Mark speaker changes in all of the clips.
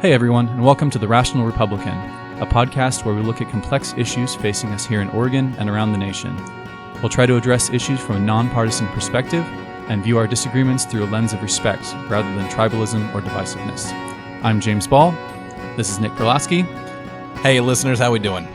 Speaker 1: Hey everyone, and welcome to The Rational Republican, a podcast where we look at complex issues facing us here in Oregon and around the nation. We'll try to address issues from a nonpartisan perspective and view our disagreements through a lens of respect rather than tribalism or divisiveness. I'm James Ball. This is Nick Perlasky.
Speaker 2: Hey listeners, how we doing?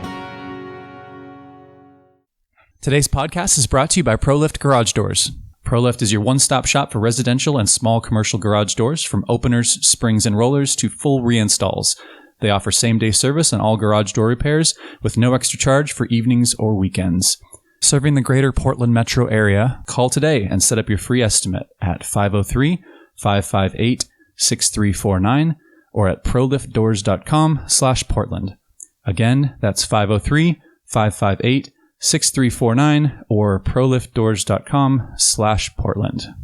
Speaker 1: Today's podcast is brought to you by ProLift Garage Doors. ProLift is your one-stop shop for residential and small commercial garage doors, from openers, springs, and rollers to full reinstalls. They offer same-day service on all garage door repairs with no extra charge for evenings or weekends. Serving the greater Portland metro area, call today and set up your free estimate at 503-558-6349 or at proliftdoors.com/Portland. Again, that's 503-558-6349 or proliftdoors.com/Portland.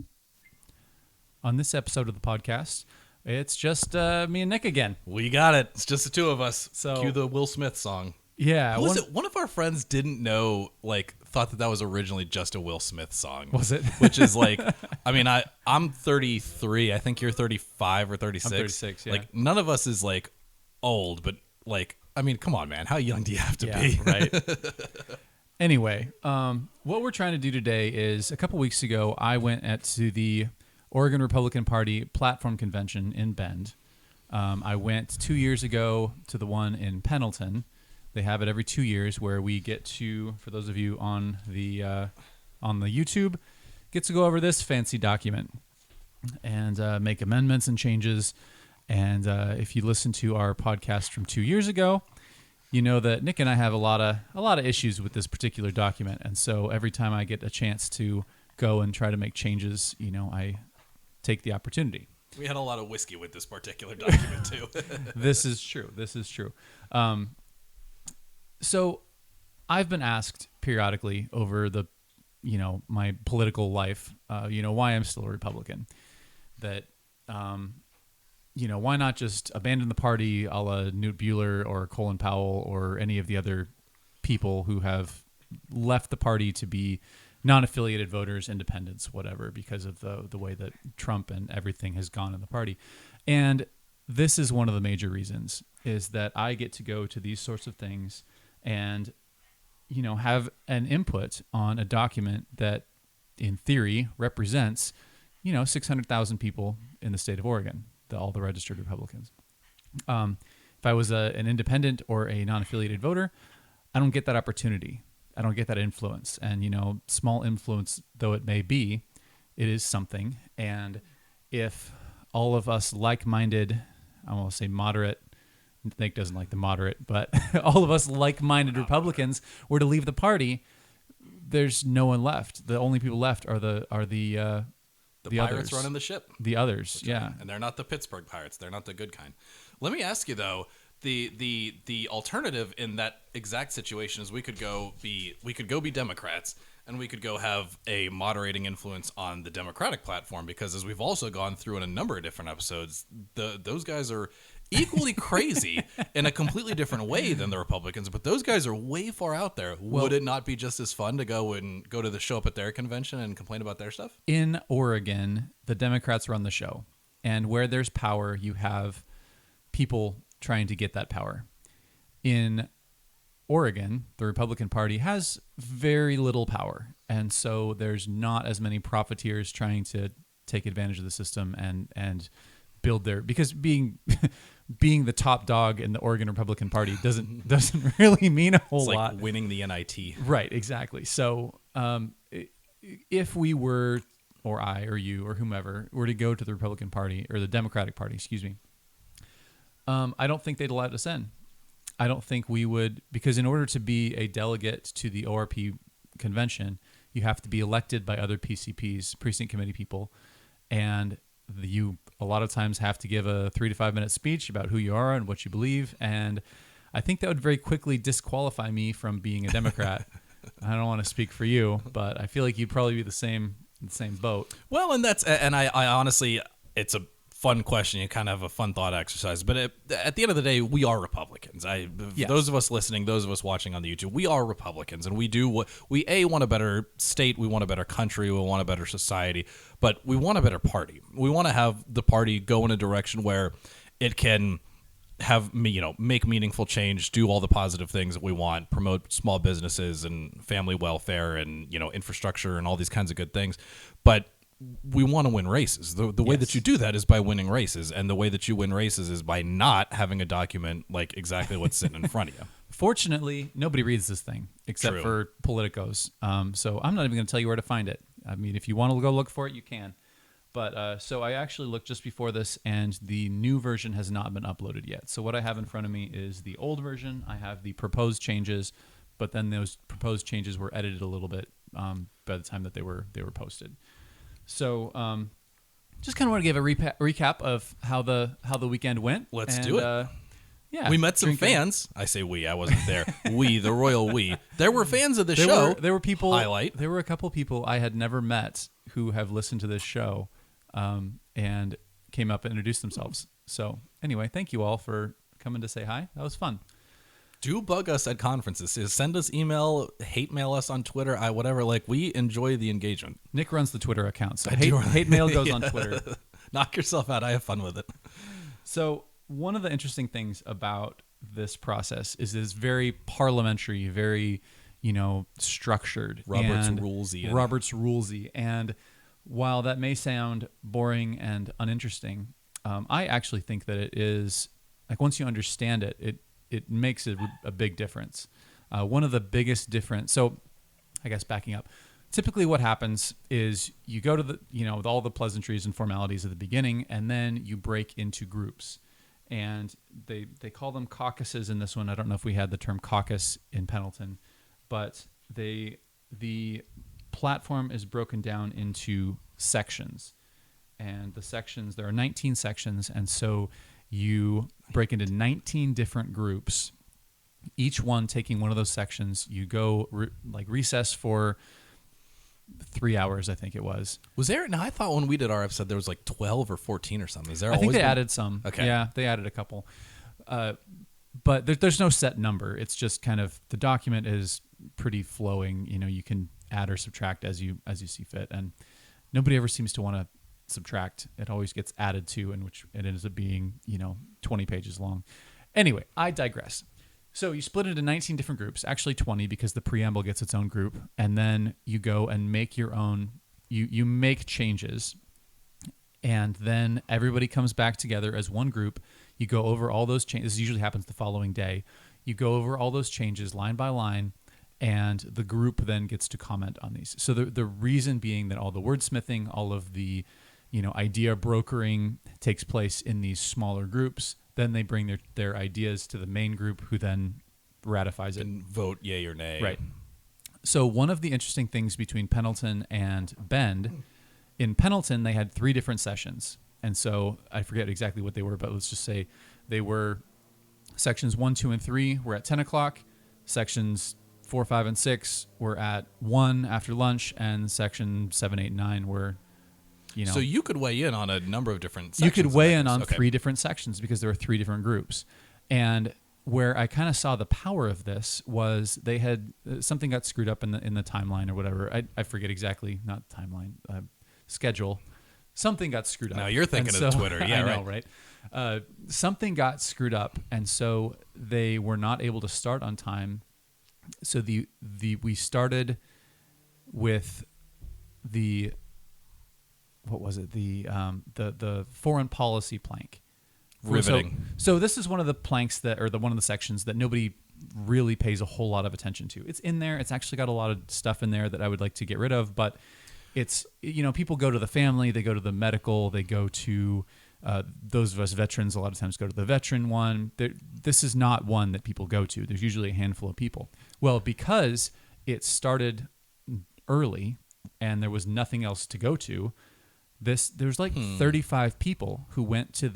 Speaker 1: On this episode of the podcast, it's just me and Nick again.
Speaker 2: We got it. It's just the two of us.
Speaker 1: So,
Speaker 2: cue the Will Smith song.
Speaker 1: Yeah.
Speaker 2: One of our friends didn't know, thought that was originally just a Will Smith song.
Speaker 1: Was it?
Speaker 2: Which is I'm 33. I think you're 35 or 36.
Speaker 1: I'm 36, yeah.
Speaker 2: None of us is old, but come on, man. How young do you have to be?
Speaker 1: Right. Anyway, what we're trying to do today is, a couple weeks ago, I went to the Oregon Republican Party Platform Convention in Bend. I went 2 years ago to the one in Pendleton. They have it every 2 years, where we get to, for those of you on the YouTube, get to go over this fancy document and make amendments and changes. And if you listen to our podcast from 2 years ago, you know that Nick and I have a lot of issues with this particular document, and so every time I get a chance to go and try to make changes, I take the opportunity.
Speaker 2: We had a lot of whiskey with this particular document too.
Speaker 1: This is true. So I've been asked periodically over the, my political life, why I'm still a Republican. That, why not just abandon the party a la Newt Buehler or Colin Powell or any of the other people who have left the party to be non-affiliated voters, independents, whatever, because of the way that Trump and everything has gone in the party. And this is one of the major reasons, is that I get to go to these sorts of things and, have an input on a document that, in theory, represents, 600,000 people in the state of Oregon, all the registered Republicans. If I was an independent or a non-affiliated voter, I don't get that opportunity. I don't get that influence. And, small influence though it may be, it is something. And if all of us like-minded, I won't say moderate, Nick doesn't like the moderate, but all of us like-minded Republicans were to leave the party, there's no one left. The only people left are the
Speaker 2: Pirates
Speaker 1: others
Speaker 2: running the ship.
Speaker 1: The others, yeah.
Speaker 2: And they're not the Pittsburgh Pirates. They're not the good kind. Let me ask you, though, the alternative in that exact situation is we could go be Democrats, and we could go have a moderating influence on the Democratic platform, because as we've also gone through in a number of different episodes, those guys are equally crazy in a completely different way than the Republicans, but those guys are way far out there. Would it not be just as fun to go to the show up at their convention and complain about their stuff?
Speaker 1: In Oregon, the Democrats run the show, and where there's power, you have people trying to get that power. In Oregon, the Republican Party has very little power, and so there's not as many profiteers trying to take advantage of the system and build their, because being the top dog in the Oregon Republican Party doesn't really mean a whole lot.
Speaker 2: It's like winning the NIT.
Speaker 1: Right, exactly. So if we were, or I or you or whomever, were to go to the Republican Party, or the Democratic Party, excuse me, I don't think they'd allow us in. I don't think we would, because in order to be a delegate to the ORP Convention, you have to be elected by other PCPs, precinct committee people, and you a lot of times have to give a 3 to 5 minute speech about who you are and what you believe, and I think that would very quickly disqualify me from being a Democrat. I don't want to speak for you, but I feel like you'd probably be the same boat.
Speaker 2: Well, and I honestly, it's a fun question. You kind of have a fun thought exercise, but at the end of the day, we are Republicans.
Speaker 1: Yes.
Speaker 2: Those of us listening, those of us watching on the YouTube, we are Republicans, and we want a better state, we want a better country, we want a better society, but we want a better party. We want to have the party go in a direction where it can make meaningful change, do all the positive things that we want, promote small businesses and family welfare and infrastructure and all these kinds of good things. But we want to win races. The way that you do that is by winning races, and the way that you win races is by not having a document like exactly what's sitting in front of you.
Speaker 1: Fortunately, nobody reads this thing except for politicos. So I'm not even going to tell you where to find it. I mean, if you want to go look for it, you can. But so I actually looked just before this, and the new version has not been uploaded yet. So what I have in front of me is the old version. I have the proposed changes, but then those proposed changes were edited a little bit by the time that they were posted. So just kind of want to give a recap of how the weekend went.
Speaker 2: Let's do it.
Speaker 1: Yeah,
Speaker 2: we met some fans. I say we. I wasn't there. We, the royal we. There were fans of the show.
Speaker 1: There were people.
Speaker 2: Highlight.
Speaker 1: There were a couple people I had never met who have listened to this show, and came up and introduced themselves. So anyway, thank you all for coming to say hi. That was fun.
Speaker 2: Do bug us at conferences. Send us email, hate mail us on Twitter, whatever. Like, we enjoy the engagement.
Speaker 1: Nick runs the Twitter account, so hate mail goes on Twitter.
Speaker 2: Knock yourself out. I have fun with it.
Speaker 1: So one of the interesting things about this process is it's very parliamentary, very, structured.
Speaker 2: Robert's rulesy.
Speaker 1: And while that may sound boring and uninteresting, I actually think that it is, like, once you understand it, it makes a big difference. One of the biggest difference. So I guess backing up, typically what happens is you go to with all the pleasantries and formalities at the beginning, and then you break into groups. And they call them caucuses in this one. I don't know if we had the term caucus in Pendleton, but the platform is broken down into sections. And the sections, there are 19 sections, and so you break into 19 different groups, each one taking one of those sections. You go recess for 3 hours, I think it was.
Speaker 2: Was there? Now, I thought when we did our episode, there was like 12 or 14 or something. Is there?
Speaker 1: I think they added some.
Speaker 2: Okay.
Speaker 1: Yeah, they added a couple. But there's no set number. It's just kind of, the document is pretty flowing. You can add or subtract as you see fit. And nobody ever seems to want to subtract. It always gets added to, in which it ends up being 20 pages long. Anyway, I digress. So you split it into 19 different groups, actually 20, because the preamble gets its own group, and then you go and make your own. You make changes, and then everybody comes back together as one group. You go over all those changes. This usually happens the following day. You go over all those changes line by line, and the group then gets to comment on these. So the reason being that all the wordsmithing, all of the idea brokering takes place in these smaller groups. Then they bring their ideas to the main group, who then ratifies it.
Speaker 2: And vote yay or nay.
Speaker 1: Right. So one of the interesting things between Pendleton and Bend, in Pendleton, they had 3 different sessions. And so I forget exactly what they were, but let's just say they were sections 1, 2, and 3 were at 10 o'clock. Sections 4, 5, and 6 were at 1 after lunch. And section 7, 8, and 9 were...
Speaker 2: So you could weigh in on a number of different sections.
Speaker 1: You could weigh in on 3 different sections because there were 3 different groups. And where I kind of saw the power of this was they had something got screwed up in the timeline or whatever. I forget exactly, not timeline, schedule. Something got screwed up.
Speaker 2: Now you're thinking of Twitter. Yeah,
Speaker 1: I know, right? Something got screwed up, and so they were not able to start on time. So we started with the... What was it? The foreign policy plank.
Speaker 2: Riveting.
Speaker 1: So this is one of the planks one of the sections that nobody really pays a whole lot of attention to. It's in there. It's actually got a lot of stuff in there that I would like to get rid of, but it's, people go to the family, they go to the medical, they go to those of us veterans a lot of times go to the veteran one. This is not one that people go to. There's usually a handful of people. Well, because it started early and there was nothing else to go to, there's like 35 people who went to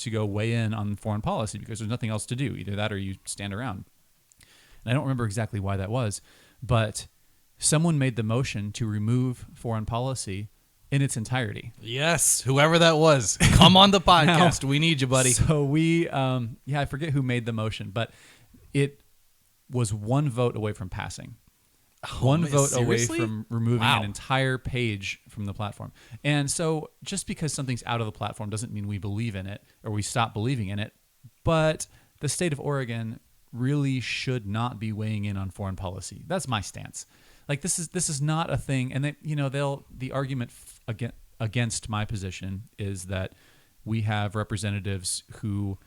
Speaker 1: go weigh in on foreign policy because there's nothing else to do. Either that or you stand around. And I don't remember exactly why that was, but someone made the motion to remove foreign policy in its entirety.
Speaker 2: Yes, whoever that was, come on the podcast. We need you, buddy.
Speaker 1: So I forget who made the motion, but it was one vote away from passing. One vote
Speaker 2: seriously?
Speaker 1: away from removing an entire page from the platform. And so just because something's out of the platform doesn't mean we believe in it or we stop believing in it. but the state of Oregon really should not be weighing in on foreign policy. That's my stance. Like this is not a thing, and the argument against my position is that we have representatives who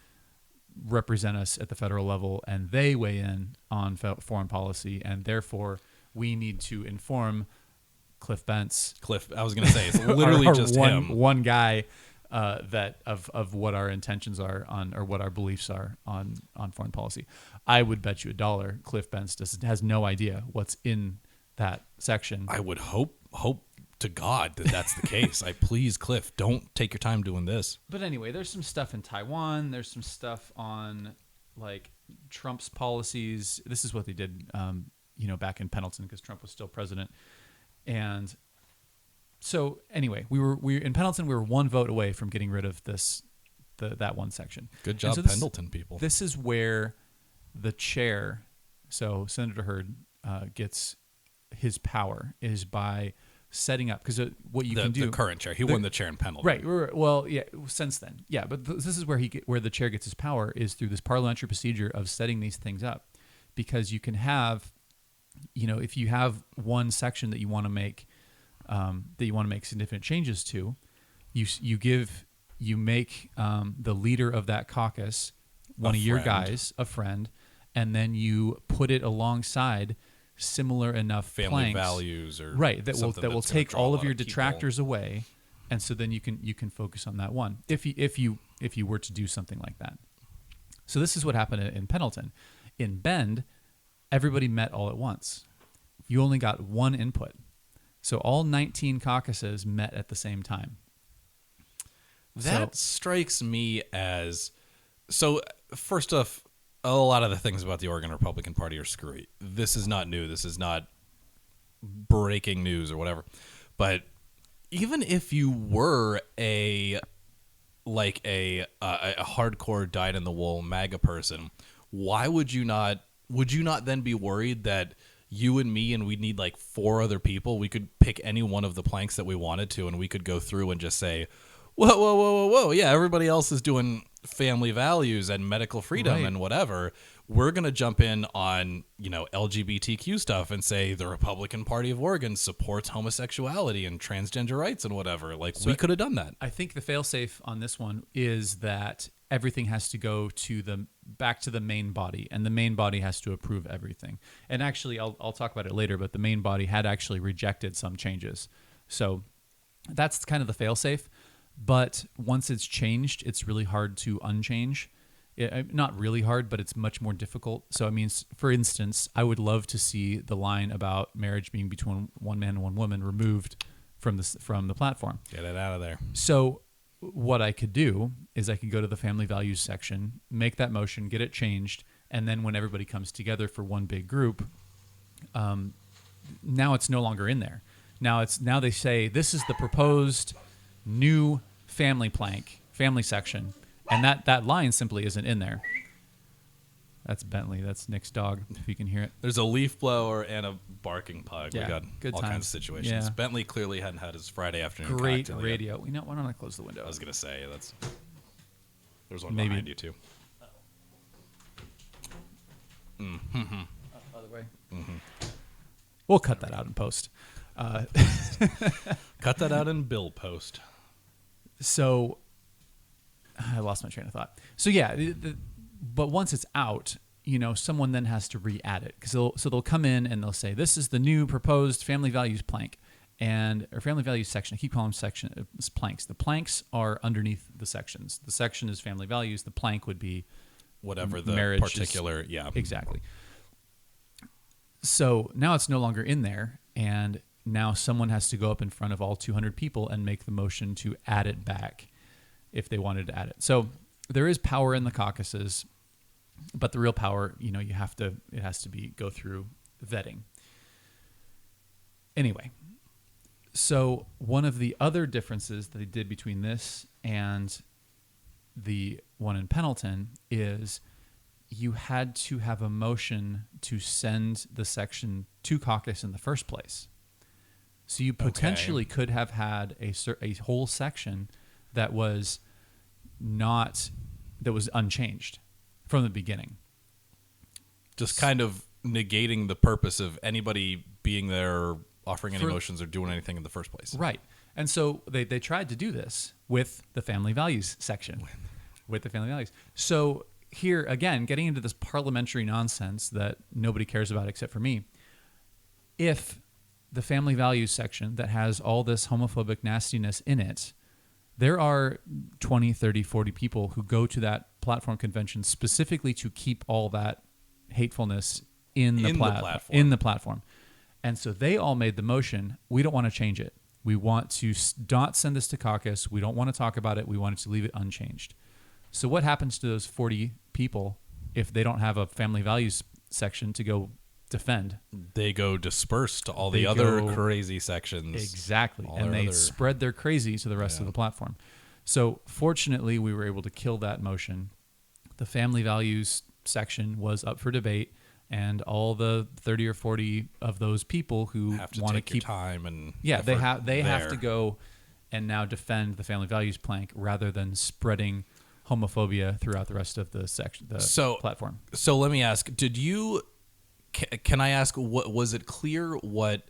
Speaker 1: represent us at the federal level, and they weigh in on foreign policy, and therefore we need to inform Cliff Bentz.
Speaker 2: I was going to say, it's literally just
Speaker 1: one guy that of what our intentions are on, or what our beliefs are on foreign policy. I would bet you $1 Cliff Bentz has no idea what's in that section.
Speaker 2: I would hope to God that that's the case. Please, Cliff, don't take your time doing this.
Speaker 1: But anyway, there's some stuff in Taiwan. There's some stuff on like Trump's policies. This is what they did, back in Pendleton because Trump was still president. And so anyway, we were in Pendleton. We were one vote away from getting rid of that one section.
Speaker 2: Good job, Pendleton people.
Speaker 1: This is where the chair, so Senator Hurd, gets his power is by setting up, because what you can do.
Speaker 2: The current chair, he won the chair in Pendleton,
Speaker 1: right? Well, yeah, since then, yeah. But this is where where the chair gets his power is through this parliamentary procedure of setting these things up, because you can have, if you have one section that you want to make significant changes to, you make the leader of that caucus one of your guys a friend, and then you put it alongside similar enough
Speaker 2: family
Speaker 1: planks,
Speaker 2: values, or
Speaker 1: right, that will take all of your detractors
Speaker 2: people
Speaker 1: away, and so then you can focus on that one if you were to do something like that. So this is what happened in Pendleton. In Bend, everybody met all at once. You only got one input, so all 19 caucuses met at the same time.
Speaker 2: That strikes me as, so first off, a lot of the things about the Oregon Republican Party are screwy. This is not new. This is not breaking news or whatever. But even if you were a hardcore dyed-in-the-wool MAGA person, why would you not then be worried that you and me, and we'd need like 4 other people, we could pick any one of the planks that we wanted to, and we could go through and just say, whoa, yeah, everybody else is doing family values and medical freedom and whatever. We're going to jump in on, LGBTQ stuff and say the Republican Party of Oregon supports homosexuality and transgender rights and whatever. We could have done that.
Speaker 1: I think the fail-safe on this one is that everything has to go back to the main body, and the main body has to approve everything. And actually, I'll talk about it later, but the main body had actually rejected some changes. So that's kind of the fail-safe. But once it's changed, it's really hard to unchange. Not really hard, but it's much more difficult. So, for instance, I would love to see the line about marriage being between one man and one woman removed from the platform.
Speaker 2: Get it out of there.
Speaker 1: So what I could do is I could go to the family values section, make that motion, get it changed, and then when everybody comes together for one big group, now it's no longer in there. Now they say this is the proposed new family section, and that line simply isn't in there. That's Bentley. That's Nick's dog, if you can hear it.
Speaker 2: There's a leaf blower and a barking pug.
Speaker 1: Yeah,
Speaker 2: we got
Speaker 1: good
Speaker 2: all
Speaker 1: times.
Speaker 2: kinds of situations.
Speaker 1: Yeah.
Speaker 2: Bentley clearly hadn't had his Friday afternoon
Speaker 1: Great
Speaker 2: cocktail
Speaker 1: radio. Why don't I close the window?
Speaker 2: I was going to say, there's one
Speaker 1: Maybe.
Speaker 2: behind you, too.
Speaker 1: Other way. We'll cut that out in post.
Speaker 2: Cut that out in bill post.
Speaker 1: So I lost my train of thought. So yeah, but once it's out, someone then has to re-add it, because they'll come in and they'll say this is the new proposed family values plank or family values section. I keep calling them planks. The planks are underneath the sections. The section is family values. The plank would be
Speaker 2: whatever the
Speaker 1: marriage
Speaker 2: particular, yeah,
Speaker 1: exactly. So now it's no longer in there, and now someone has to go up in front of all 200 people and make the motion to add it back if they wanted to add it. So there is power in the caucuses, but the real power, it has to go through vetting. Anyway, so one of the other differences that they did between this and the one in Pendleton is you had to have a motion to send the section to caucus in the first place. So you potentially could have had a whole section that was unchanged. from the beginning.
Speaker 2: Just kind of negating the purpose of anybody being there or offering any motions or doing anything in the first place.
Speaker 1: Right. And so they tried to do this with the family values section. With the family values. So here, again, getting into this parliamentary nonsense that nobody cares about except for me, if the family values section that has all this homophobic nastiness in it, there are 20, 30, 40 people who go to that platform convention specifically to keep all that hatefulness in the platform. And so they all made the motion, we don't want to change it. We want to not send this to caucus. We don't want to talk about it. We wanted to leave it unchanged. So what happens to those 40 people if they don't have a family values section to go defend?
Speaker 2: They go dispersed to all the other crazy sections.
Speaker 1: Exactly. And they spread their crazy to the rest of the platform. So fortunately, we were able to kill that motion. The family values section was up for debate, and all the 30 or 40 of those people who want to keep
Speaker 2: time and
Speaker 1: they have to go and now defend the family values plank rather than spreading homophobia throughout the rest of the section, platform.
Speaker 2: So let me ask: can I ask? What was it clear what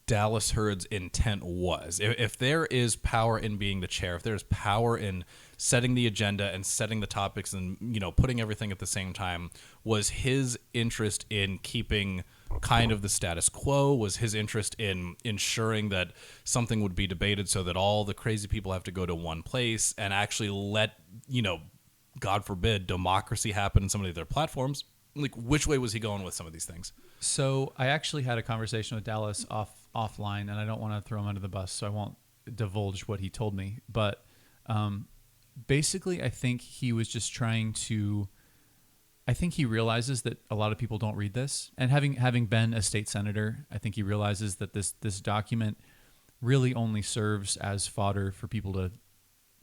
Speaker 2: Dallas Hurd's intent was? If there is power in being the chair, if there's power in setting the agenda and setting the topics and putting everything at the same time, was his interest in keeping kind of the status quo? Was his interest in ensuring that something would be debated so that all the crazy people have to go to one place and actually let, God forbid, democracy happen in some of their platforms? Like, which way was he going with some of these things?
Speaker 1: So I actually had a conversation with Dallas offline, and I don't want to throw him under the bus, so I won't divulge what he told me. But basically, I think he was just trying to... I think he realizes that a lot of people don't read this. And having been a state senator, I think he realizes that this document really only serves as fodder for people to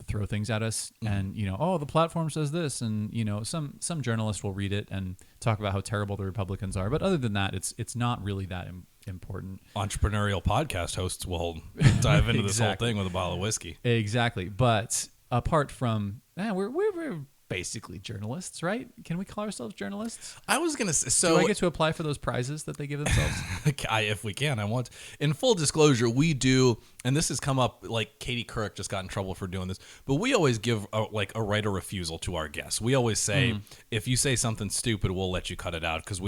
Speaker 1: throw things at us. And, the platform says this. And, some journalist will read it and talk about how terrible the Republicans are. But other than that, it's not really that important.
Speaker 2: Entrepreneurial podcast hosts will dive into this whole thing with a bottle of whiskey.
Speaker 1: Exactly. But apart from, we're basically journalists, right? Can we call ourselves journalists?
Speaker 2: I was going to say... So,
Speaker 1: do I get to apply for those prizes that they give themselves?
Speaker 2: If we can, I want... In full disclosure, we do, and this has come up, like Katie Couric just got in trouble for doing this, but we always give a right of refusal to our guests. We always say, if you say something stupid, we'll let you cut it out, because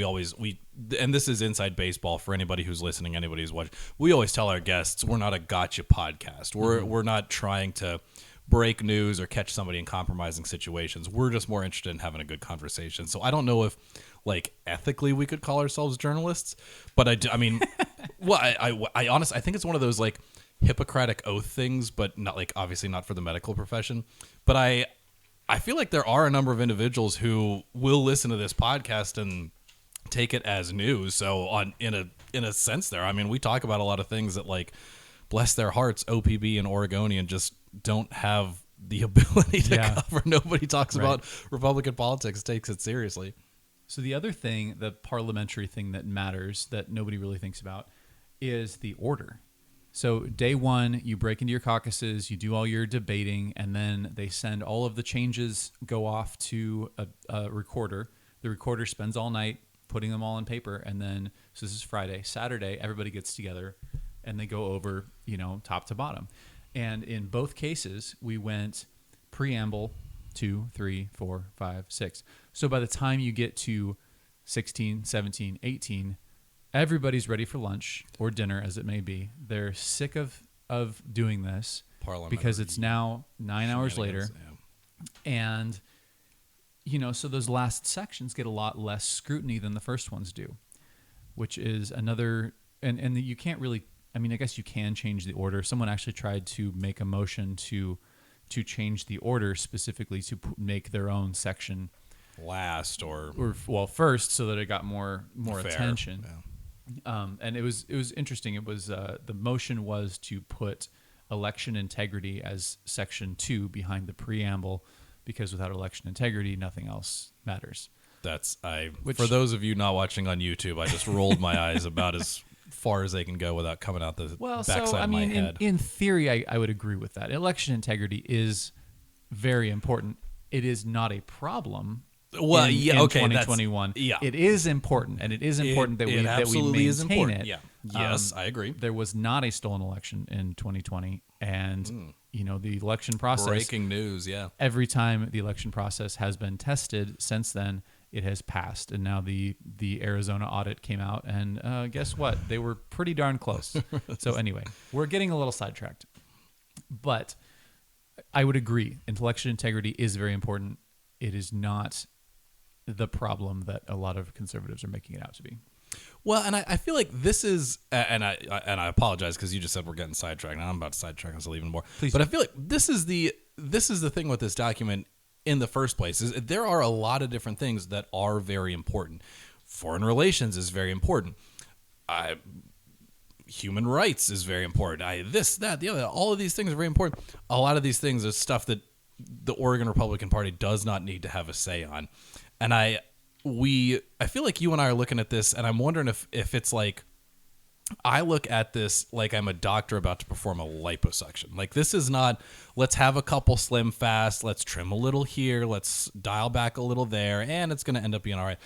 Speaker 2: and this is inside baseball for anybody who's listening, anybody who's watching. We always tell our guests, we're not a gotcha podcast. We're not trying to break news or catch somebody in compromising situations. We're just more interested in having a good conversation. So I don't know if, ethically we could call ourselves journalists, but I mean, well, I honestly, I think it's one of those Hippocratic oath things, but not obviously not for the medical profession. But I feel like there are a number of individuals who will listen to this podcast and take it as news. So in a sense there, I mean, we talk about a lot of things that bless their hearts, OPB and Oregonian just don't have the ability to cover. Nobody talks about Republican politics, takes it seriously.
Speaker 1: So the other thing, the parliamentary thing that matters that nobody really thinks about is the order. So day one, you break into your caucuses, you do all your debating, and then they send all of the changes go off to a recorder. The recorder spends all night putting them all on paper, and then, so this is Friday. Saturday, everybody gets together, and they go over, top to bottom. And in both cases, we went preamble 2, 3, 4, 5, 6. So by the time you get to 16, 17, 18, everybody's ready for lunch or dinner, as it may be. They're sick of doing this because it's now 9 hours later.
Speaker 2: Yeah.
Speaker 1: And, so those last sections get a lot less scrutiny than the first ones do, which is another, and you can't really, I mean, I guess you can change the order. Someone actually tried to make a motion to change the order specifically to make their own section
Speaker 2: last or
Speaker 1: first, so that it got more
Speaker 2: fair.
Speaker 1: Attention.
Speaker 2: Yeah.
Speaker 1: And it was interesting. It was the motion was to put election integrity as section 2 behind the preamble, because without election integrity, nothing else matters.
Speaker 2: For those of you not watching on YouTube, I just rolled my eyes about as far as they can go without coming out the backside of my head.
Speaker 1: In theory, I would agree with that. Election integrity is very important. It is not a problem
Speaker 2: Well,
Speaker 1: in
Speaker 2: okay,
Speaker 1: 2021. It is important, and it is important that we maintain it.
Speaker 2: Yeah. Yes, I agree.
Speaker 1: There was not a stolen election in 2020, and the election process.
Speaker 2: Breaking news. Yeah.
Speaker 1: Every time the election process has been tested since then, it has passed, and now the Arizona audit came out, and guess what? They were pretty darn close. So anyway, we're getting a little sidetracked, but I would agree. Election integrity is very important. It is not the problem that a lot of conservatives are making it out to be.
Speaker 2: Well, and I feel like this is, and I apologize because you just said we're getting sidetracked, and I'm about to sidetrack us even more.
Speaker 1: Please
Speaker 2: but
Speaker 1: do.
Speaker 2: I feel like this is the thing with this document in the first place is there are a lot of different things that are very important. Foreign relations is very important. Human rights is very important. This, that, the other. All of these things are very important. A lot of these things is stuff that the Oregon Republican Party does not need to have a say on. And I feel like you and I are looking at this, and I'm wondering if it's like I look at this like I'm a doctor about to perform a liposuction. Like, this is not, let's have a couple slim fast, let's trim a little here, let's dial back a little there, and it's going to end up being all right.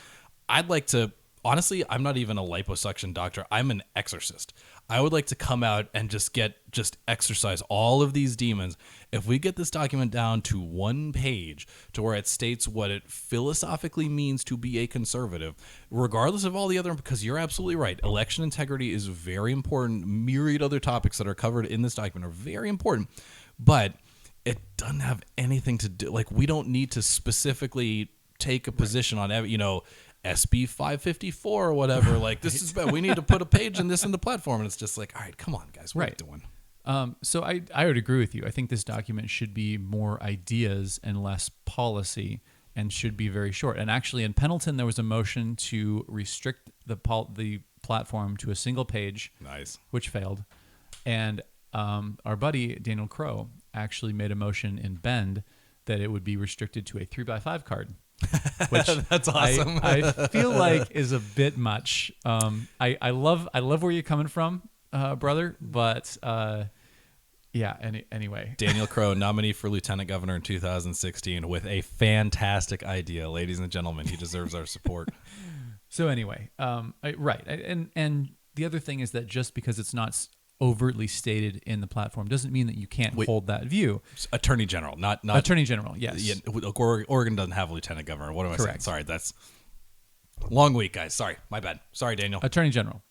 Speaker 2: I'd like to, honestly, I'm not even a liposuction doctor. I'm an exorcist. I would like to come out and just exorcise all of these demons. If we get this document down to one page to where it states what it philosophically means to be a conservative, regardless of all the other, because you're absolutely right. Election integrity is very important. Myriad other topics that are covered in this document are very important, but it doesn't have anything to do, like, we don't need to specifically take a position on every, SB 554 or whatever. Like, this is bad. We need to put a page in the platform. And it's just like, all right, come on, guys. What are you doing?
Speaker 1: So I would agree with you. I think this document should be more ideas and less policy, and should be very short. And actually, in Pendleton, there was a motion to restrict the platform to a single page.
Speaker 2: Nice. Which
Speaker 1: failed. And our buddy Daniel Crow actually made a motion in Bend that it would be restricted to a 3x5 card. Which
Speaker 2: that's awesome.
Speaker 1: I feel like is a bit much. I love where you're coming from, brother. But anyway,
Speaker 2: Daniel Crow, nominee for lieutenant governor in 2016, with a fantastic idea, ladies and gentlemen. He deserves our support.
Speaker 1: So anyway, right, and the other thing is that just because it's not overtly stated in the platform doesn't mean that you can't hold that view.
Speaker 2: Attorney General, not
Speaker 1: Attorney General. Yes.
Speaker 2: Yeah, Oregon doesn't have a lieutenant governor. What am I saying? Sorry, that's long week, guys. Sorry, my bad. Sorry, Daniel.
Speaker 1: Attorney General.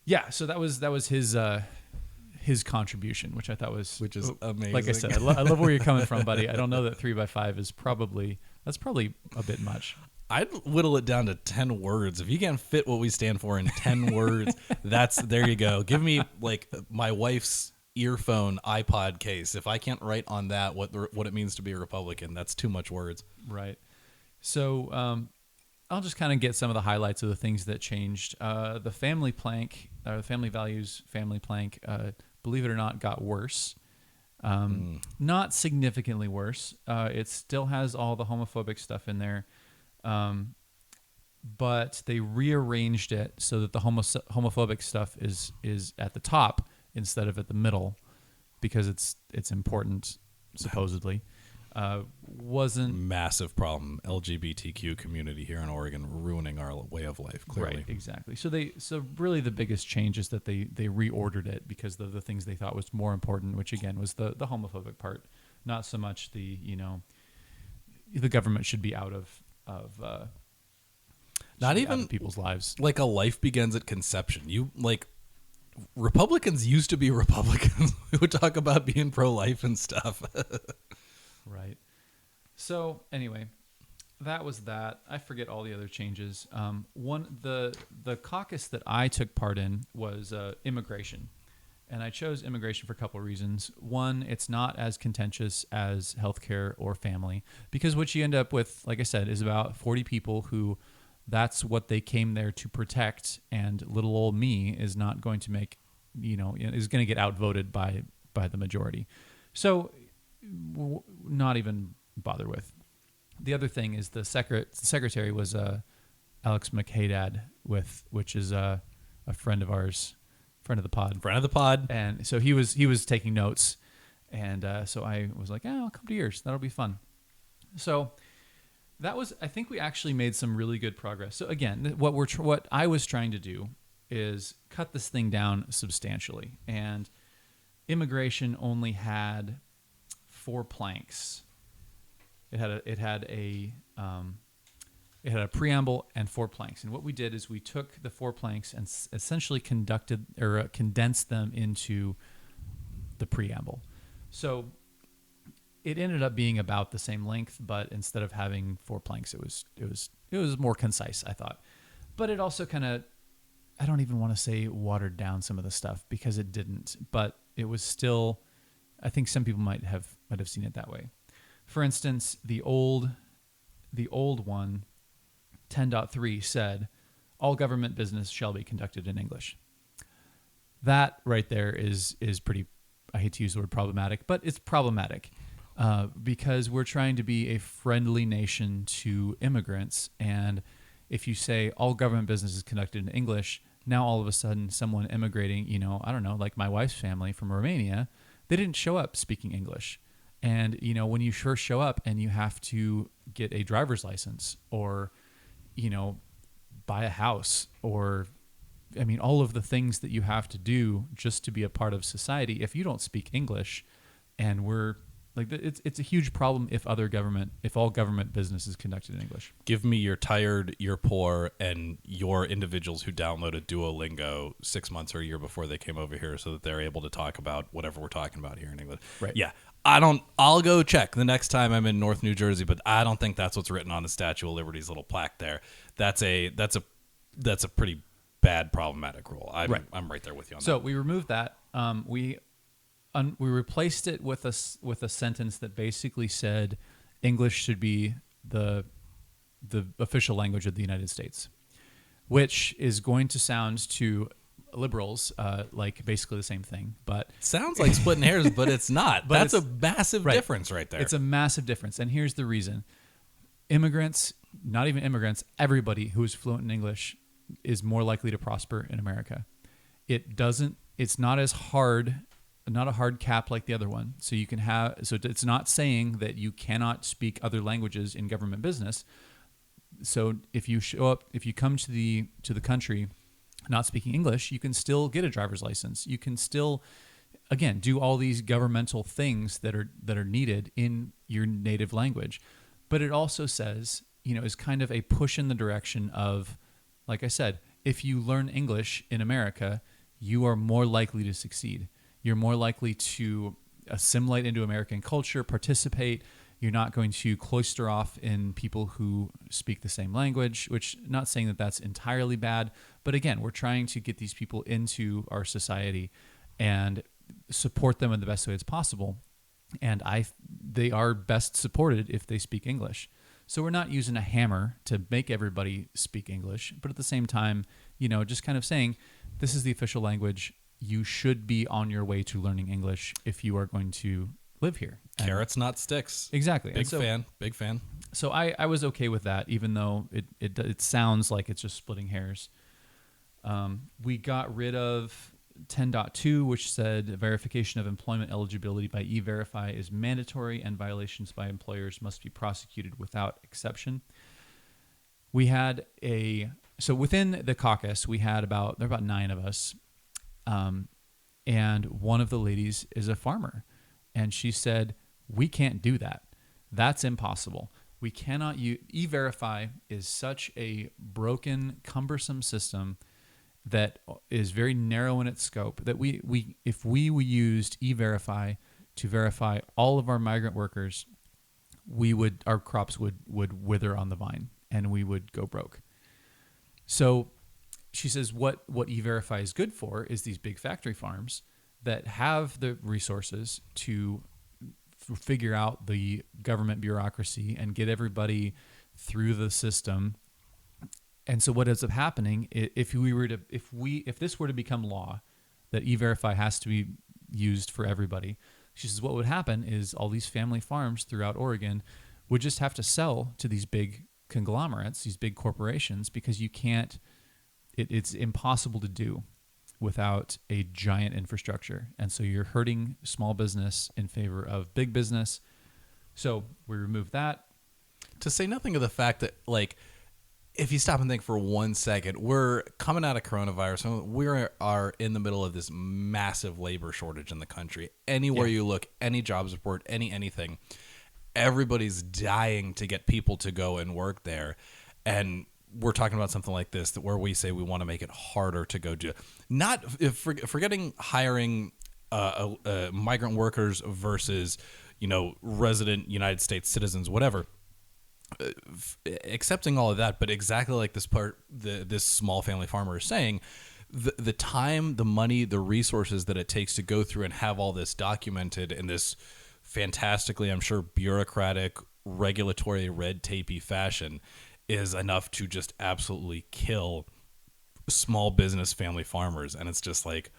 Speaker 1: Yeah. So that was his contribution, which I thought was
Speaker 2: amazing.
Speaker 1: Like I said, I love where you're coming from, buddy. I don't know that 3x5 is probably a bit much.
Speaker 2: I'd whittle it down to 10 words. If you can't fit what we stand for in 10 words, there you go. Give me like my wife's earphone iPod case. If I can't write on that what it means to be a Republican, that's too much words.
Speaker 1: Right. So I'll just kind of get some of the highlights of the things that changed. The family plank, or the family values family plank, believe it or not, got worse. Not significantly worse. It still has all the homophobic stuff in there. But they rearranged it so that the homophobic stuff is at the top instead of at the middle, because it's important, supposedly. Wasn't
Speaker 2: massive problem. LGBTQ community here in Oregon ruining our way of life. Clearly,
Speaker 1: right? Exactly. So really the biggest change is that they reordered it because of the things they thought was more important, which again was the homophobic part, not so much the government should be out of
Speaker 2: not even
Speaker 1: people's lives.
Speaker 2: Like, a life begins at conception. Republicans used to be Republicans. We would talk about being pro-life and stuff.
Speaker 1: Right. So anyway, that was that. I forget all the other changes. The caucus that I took part in was immigration. And I chose immigration for a couple of reasons. One, it's not as contentious as healthcare or family, because what you end up with, like I said, is about 40 people who that's what they came there to protect. And little old me is not going to make, is going to get outvoted by the majority. So not even bother with. The other thing is the secretary was Alex McHaydad, which is a friend of ours. Friend of the pod. And so he was taking notes, and so I was like, I'll come to yours. That'll be fun. So I think we actually made some really good progress. So again, what I was trying to do is cut this thing down substantially. And immigration only had 4 planks. It had a preamble and 4 planks. And what we did is we took the 4 planks and essentially condensed them into the preamble. So it ended up being about the same length, but instead of having 4 planks, it was more concise, I thought. But it also kind of, I don't even want to say watered down some of the stuff, because it didn't, but it was still, I think some people might have seen it that way. For instance, the old one, 10.3, said, all government business shall be conducted in English. That right there is pretty, I hate to use the word problematic, but it's problematic because we're trying to be a friendly nation to immigrants. And if you say all government business is conducted in English, now all of a sudden someone immigrating, I don't know, like my wife's family from Romania, they didn't show up speaking English. And, when you first show up and you have to get a driver's license or, buy a house or, all of the things that you have to do just to be a part of society, if you don't speak English, and we're like, it's a huge problem if all government business is conducted in English.
Speaker 2: Give me your tired, you're poor, and your individuals who downloaded Duolingo 6 months or a year before they came over here so that they're able to talk about whatever we're talking about here in England.
Speaker 1: Right.
Speaker 2: Yeah. I'll go check the next time I'm in North New Jersey, but I don't think that's what's written on the Statue of Liberty's little plaque there. That's a pretty bad problematic rule. I'm right there with you on that.
Speaker 1: So we removed that. We replaced it with a sentence that basically said English should be the official language of the United States, which is going to sound to liberals like basically the same thing, but
Speaker 2: sounds like splitting hairs, but it's not. That's a massive difference right there.
Speaker 1: It's a massive difference, and here's the reason: immigrants, not even immigrants, everybody who is fluent in English is more likely to prosper in America. It's not as hard. Not a hard cap like the other one. So it's not saying that you cannot speak other languages in government business. So if you come to the country not speaking English, you can still get a driver's license. You can still, again, do all these governmental things that are needed in your native language. But it also says, is kind of a push in the direction of, like I said, if you learn English in America, you are more likely to succeed. You're more likely to assimilate into American culture, participate. You're not going to cloister off in people who speak the same language, which not saying that that's entirely bad. But again, we're trying to get these people into our society and support them in the best way as possible. And they are best supported if they speak English. So we're not using a hammer to make everybody speak English, but at the same time, just kind of saying, this is the official language. You should be on your way to learning English if you are going to live here.
Speaker 2: Carrots, not sticks.
Speaker 1: Exactly.
Speaker 2: Big fan.
Speaker 1: So I was okay with that, even though it sounds like it's just splitting hairs. We got rid of 10.2, which said verification of employment eligibility by E-Verify is mandatory and violations by employers must be prosecuted without exception. So within the caucus, there are about 9 of us. And one of the ladies is a farmer, and she said, we can't do that. That's impossible. We cannot use E-Verify is such a broken, cumbersome system that is very narrow in its scope that if we used E-Verify to verify all of our migrant workers, our crops would wither on the vine and we would go broke. So she says what E-Verify is good for is these big factory farms that have the resources to figure out the government bureaucracy and get everybody through the system. And so what ends up happening, if this were to become law, that E-Verify has to be used for everybody, she says what would happen is all these family farms throughout Oregon would just have to sell to these big conglomerates, these big corporations, because you can't, it's impossible to do without a giant infrastructure. And so you're hurting small business in favor of big business. So we removed that.
Speaker 2: To say nothing of the fact that, like, if you stop and think for 1 second, we're coming out of coronavirus, and we are in the middle of this massive labor shortage in the country. Anywhere you look, any jobs report, anything, everybody's dying to get people to go and work there. And we're talking about something like this, that where we say we want to make it harder to go do, not forgetting hiring migrant workers versus, resident United States citizens, whatever. Accepting all of that, but exactly like this small family farmer is saying, the time, the money, the resources that it takes to go through and have all this documented in this fantastically, I'm sure, bureaucratic, regulatory, red tapey fashion is enough to just absolutely kill small business family farmers. And it's just like,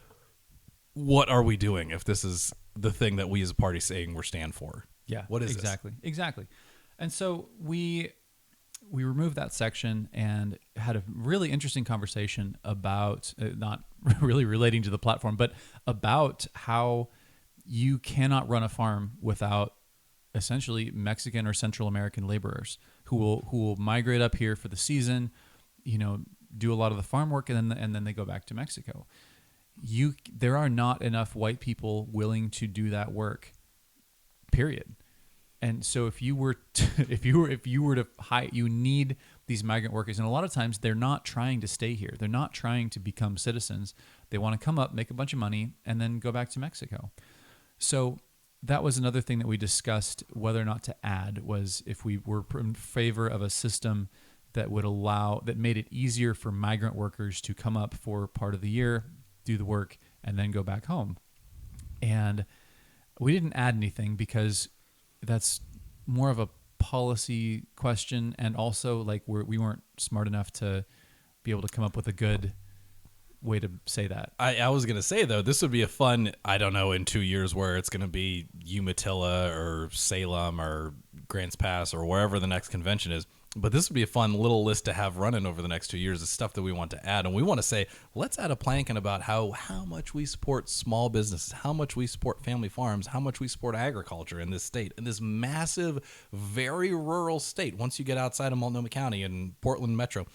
Speaker 2: what are we doing if this is the thing that we as a party saying we're stand for?
Speaker 1: Yeah,
Speaker 2: what is
Speaker 1: exactly. And so we removed that section and had a really interesting conversation about, not really relating to the platform, but about how you cannot run a farm without essentially Mexican or Central American laborers who will migrate up here for the season, do a lot of the farm work, and then they go back to Mexico. There are not enough white people willing to do that work, period. And so if you were to hire, you need these migrant workers. And a lot of times they're not trying to stay here. They're not trying to become citizens. They want to come up, make a bunch of money, and then go back to Mexico. So that was another thing that we discussed whether or not to add, was if we were in favor of a system that made it easier for migrant workers to come up for part of the year, do the work, and then go back home. And we didn't add anything because that's more of a policy question, and also like we weren't smart enough to be able to come up with a good way to say that.
Speaker 2: I was gonna say, though, this would be a fun, I don't know, in 2 years where it's gonna be Umatilla or Salem or Grants Pass or wherever the next convention is. But this would be a fun little list to have running over the next 2 years of stuff that we want to add. And we want to say, let's add a planking about how much we support small businesses, how much we support family farms, how much we support agriculture in this state, in this massive, very rural state. Once you get outside of Multnomah County and Portland Metro,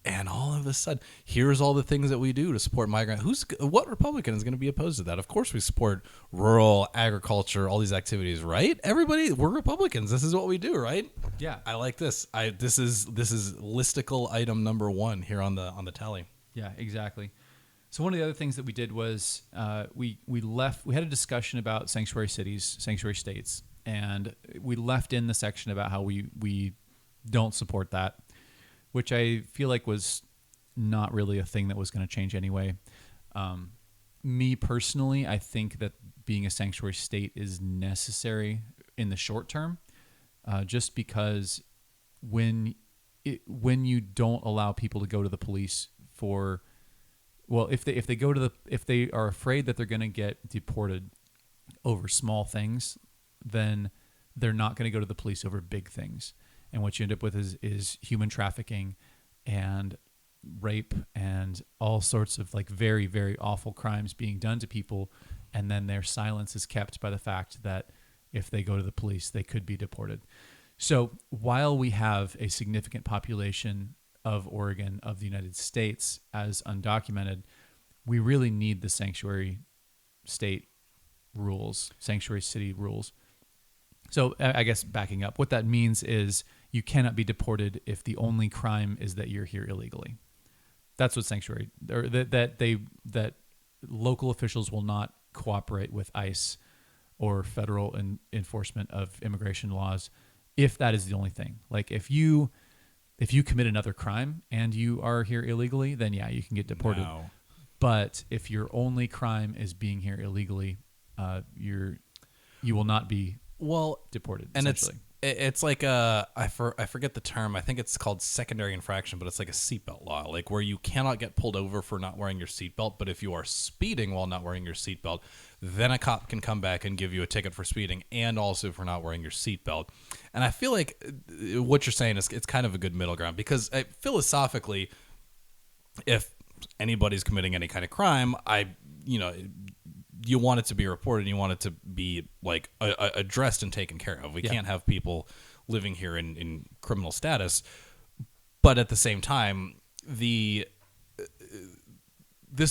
Speaker 2: and all of a sudden, here's all the things that we do to support migrant. What Republican is going to be opposed to that? Of course, we support rural agriculture, all these activities, right? Everybody, we're Republicans. This is what we do, right?
Speaker 1: Yeah,
Speaker 2: I like this. This is listicle item number 1 here on the tally.
Speaker 1: Yeah, exactly. So one of the other things that we did was we had a discussion about sanctuary cities, sanctuary states, and we left in the section about how we don't support that, which I feel like was not really a thing that was going to change anyway. Me personally, I think that being a sanctuary state is necessary in the short term, just because when you don't allow people to go to the police if they are afraid that they're going to get deported over small things, then they're not going to go to the police over big things. And what you end up with is human trafficking and rape and all sorts of like very, very awful crimes being done to people. And then their silence is kept by the fact that if they go to the police, they could be deported. So while we have a significant population of Oregon, of the United States, as undocumented, we really need the sanctuary state rules, sanctuary city rules. So I guess backing up, what that means is you cannot be deported if the only crime is that you're here illegally. That's what sanctuary, or that local officials will not cooperate with ICE or federal enforcement of immigration laws if that is the only thing. Like if you commit another crime and you are here illegally, then yeah, you can get deported.
Speaker 2: No.
Speaker 1: But if your only crime is being here illegally, you will not be deported.
Speaker 2: And it's like I forget the term. I think it's called secondary infraction, but it's like a seatbelt law, like where you cannot get pulled over for not wearing your seatbelt. But if you are speeding while not wearing your seatbelt, then a cop can come back and give you a ticket for speeding and also for not wearing your seatbelt. And I feel like what you're saying is it's kind of a good middle ground, because philosophically, if anybody's committing any kind of crime, you want it to be reported, and you want it to be like addressed and taken care of. We can't have people living here in criminal status. But at the same time, this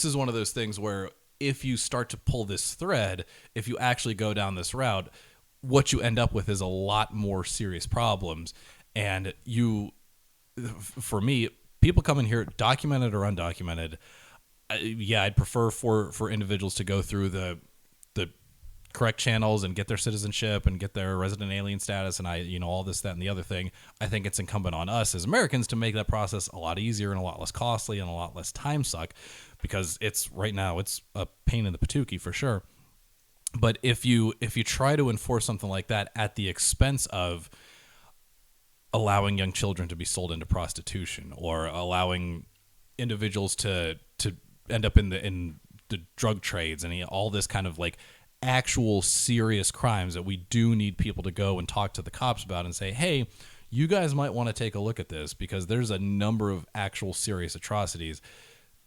Speaker 2: is one of those things where if you start to pull this thread, if you actually go down this route, what you end up with is a lot more serious problems. And for me, people coming here, documented or undocumented, I'd prefer for individuals to go through the correct channels and get their citizenship and get their resident alien status and all this, that, and the other thing. I think it's incumbent on us as Americans to make that process a lot easier and a lot less costly and a lot less time suck, because right now it's a pain in the patookie for sure. But if you try to enforce something like that at the expense of allowing young children to be sold into prostitution or allowing individuals to end up in the drug trades and all this kind of like actual serious crimes that we do need people to go and talk to the cops about and say, hey, you guys might want to take a look at this because there's a number of actual serious atrocities.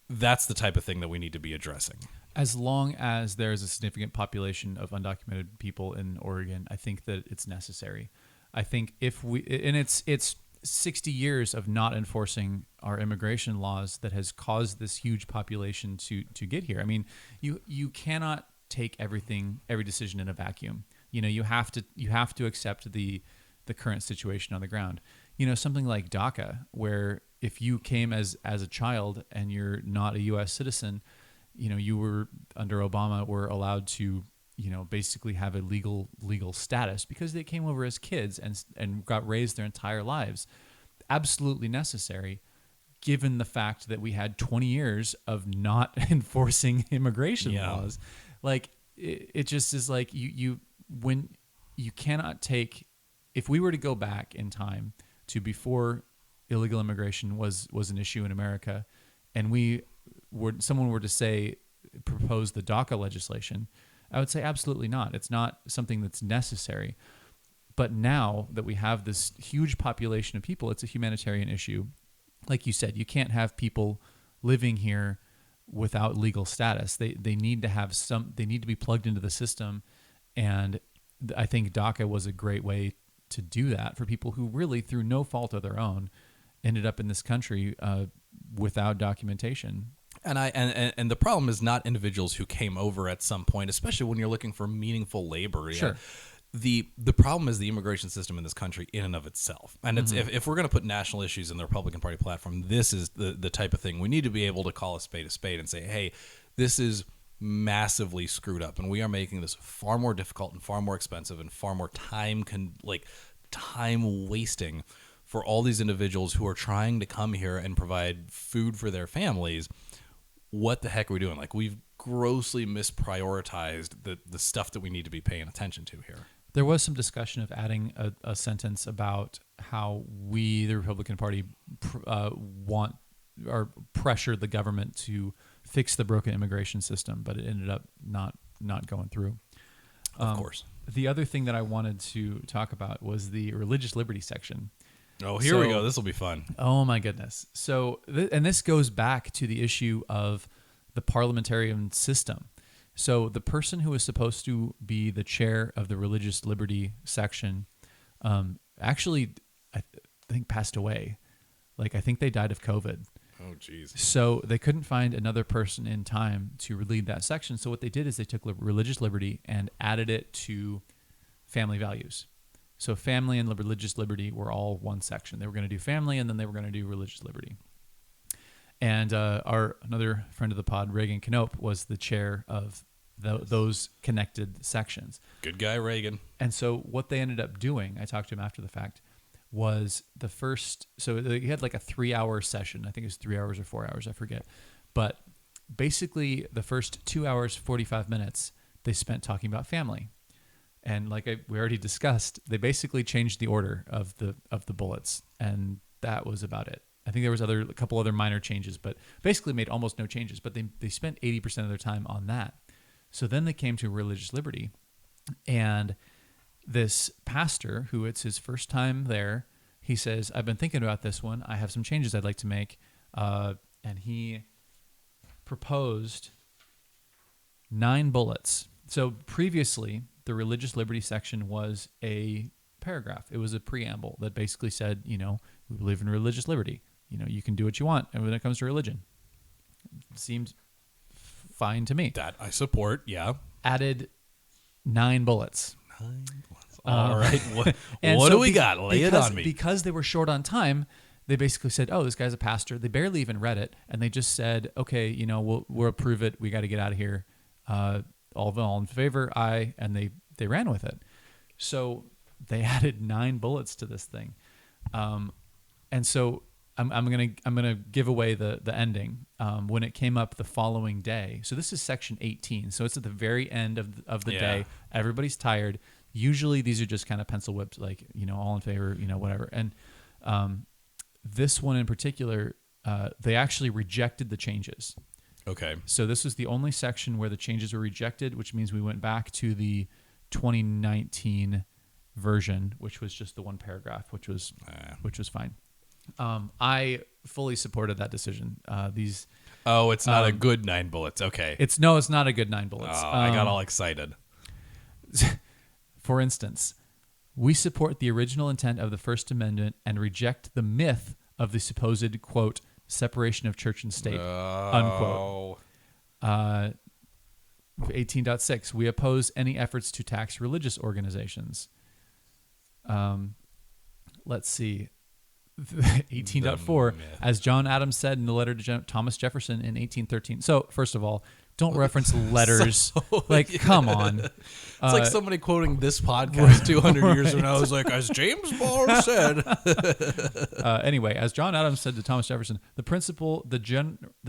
Speaker 2: That's the type of thing that we need to be addressing.
Speaker 1: As long as there's a significant population of undocumented people in Oregon, I think that it's necessary. I think it's 60 years of not enforcing our immigration laws that has caused this huge population to get here. I mean, you cannot take every decision in a vacuum. You have to accept the current situation on the ground. Something like DACA, where if you came as a child and you're not a U.S. citizen, you were under Obama were allowed to basically have a legal status because they came over as kids and got raised their entire lives. Absolutely necessary, given the fact that we had 20 years of not enforcing immigration laws. Like it just is like when you cannot take, if we were to go back in time to before illegal immigration was an issue in America, and someone were to propose the DACA legislation, I would say absolutely not. It's not something that's necessary. But now that we have this huge population of people, it's a humanitarian issue. Like you said, you can't have people living here without legal status. They need to have they need to be plugged into the system. And I think DACA was a great way to do that for people who really, through no fault of their own, ended up in this country without documentation.
Speaker 2: And the problem is not individuals who came over at some point, especially when you're looking for meaningful labor.
Speaker 1: Sure.
Speaker 2: The problem is the immigration system in this country in and of itself. And it's if we're going to put national issues in the Republican Party platform, this is the type of thing. We need to be able to call a spade and say, hey, this is massively screwed up, and we are making this far more difficult and far more expensive and far more time wasting for all these individuals who are trying to come here and provide food for their families. What the heck are we doing? Like, we've grossly misprioritized the stuff that we need to be paying attention to here.
Speaker 1: There was some discussion of adding a sentence about how we, the Republican Party, want or pressure the government to fix the broken immigration system, but it ended up not going through.
Speaker 2: Of course.
Speaker 1: The other thing that I wanted to talk about was the religious liberty section.
Speaker 2: Oh, here we go. This will be fun.
Speaker 1: Oh, my goodness. So, and this goes back to the issue of the parliamentarian system. So the person who was supposed to be the chair of the religious liberty section actually, I think, passed away. Like, I think they died of COVID.
Speaker 2: Oh, geez.
Speaker 1: So they couldn't find another person in time to lead that section. So what they did is they took religious liberty and added it to family values. So family and religious liberty were all one section. They were going to do family, and then they were going to do religious liberty. And another friend of the pod, Reagan Knope, was the chair of those connected sections.
Speaker 2: Good guy, Reagan.
Speaker 1: And so what they ended up doing, I talked to him after the fact, was the first, so he had like a 3-hour session. I think it was 3 hours or 4 hours, I forget. But basically the first 2 hours, 45 minutes, they spent talking about family. And like we already discussed, they basically changed the order of the bullets, and that was about it. I think there was a couple other minor changes, but basically made almost no changes. But they spent 80% of their time on that. So then they came to religious liberty, and this pastor, who it's his first time there, he says, "I've been thinking about this one. I have some changes I'd like to make," and he proposed 9 bullets. So previously, the religious liberty section was a paragraph. It was a preamble that basically said, we believe in religious liberty. You can do what you want when it comes to religion. Seemed fine to me.
Speaker 2: That I support, yeah.
Speaker 1: Added 9 bullets.
Speaker 2: 9 bullets. All right. What
Speaker 1: So
Speaker 2: do we got? Lay it on me.
Speaker 1: Because they were short on time, they basically said, oh, this guy's a pastor. They barely even read it. And they just said, okay, we'll approve it. We got to get out of here. All in favor? Aye. And they ran with it. So they added 9 bullets to this thing. And so I'm gonna give away the ending when it came up the following day. So this is section 18. So it's at the very end of the day. Everybody's tired. Usually these are just kind of pencil whipped, like all in favor, whatever. And this one in particular, they actually rejected the changes.
Speaker 2: Okay.
Speaker 1: So this was the only section where the changes were rejected, which means we went back to the 2019 version, which was just the one paragraph, which was fine. I fully supported that decision. It's
Speaker 2: not a good 9 bullets. Okay.
Speaker 1: It's not a good 9 bullets.
Speaker 2: Oh, I got all excited.
Speaker 1: For instance, we support the original intent of the First Amendment and reject the myth of the supposed, quote, separation of church and state, unquote. 18.6, we oppose any efforts to tax religious organizations. Let's see. 18.4, as John Adams said in the letter to Thomas Jefferson in 1813. So, first of all, don't reference letters. Come on.
Speaker 2: It's like somebody quoting this podcast 200 years from now. I was like, as James Ball said.
Speaker 1: Anyway, as John Adams said to Thomas Jefferson, the